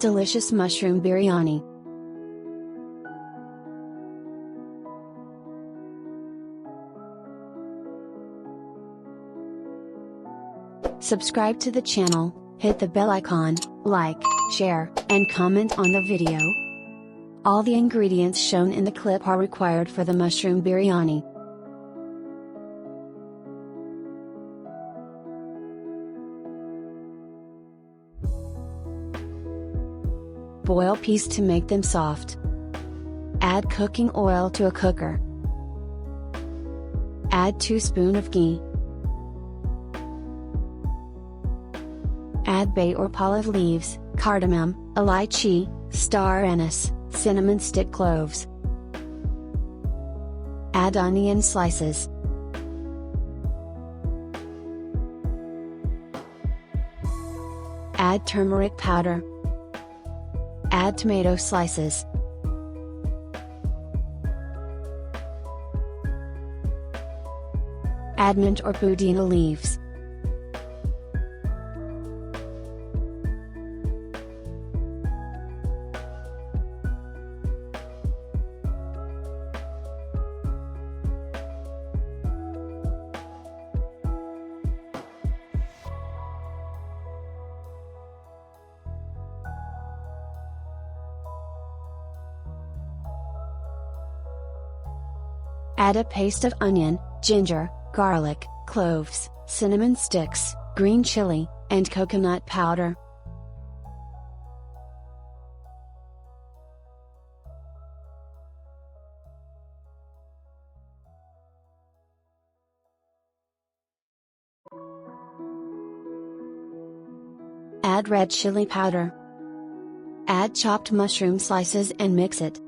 Delicious mushroom biryani. Subscribe to the channel, hit the bell icon, like, share, and comment on the video. All the ingredients shown in the clip are required for the mushroom biryani. Boil peas to make them soft. Add cooking oil to a cooker. Add 2 spoons of ghee. Add bay or olive leaves, cardamom, elaichi, star anise, cinnamon stick cloves. Add onion slices. Add turmeric powder. Add tomato slices. Add mint or pudeena leaves. Add a paste of onion, ginger, garlic, cloves, cinnamon sticks, green chili, and coconut powder. Add red chili powder. Add chopped mushroom slices and mix it.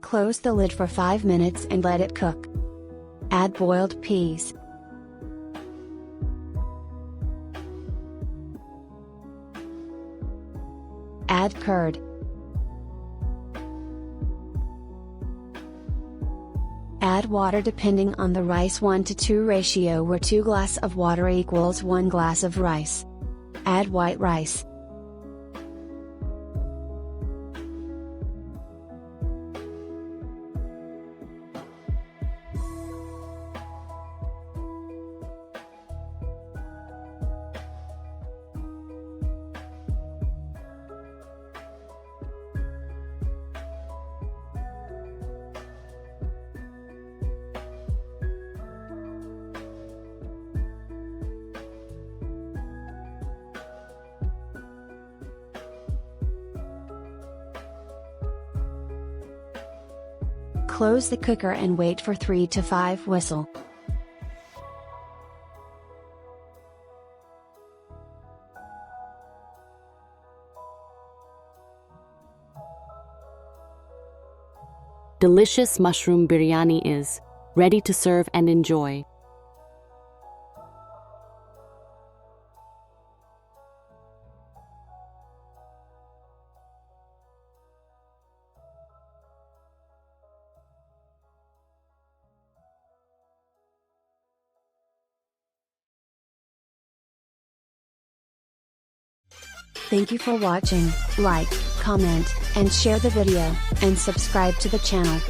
Close the lid for 5 minutes and let it cook. Add boiled peas. Add curd. Add water depending on the rice 1:2 ratio where 2 glasses of water equals 1 glass of rice. Add white rice. Close the cooker and wait for 3 to 5 whistles. Delicious mushroom biryani is ready to serve and enjoy. Thank you for watching. Like, comment, and share the video, and subscribe to the channel.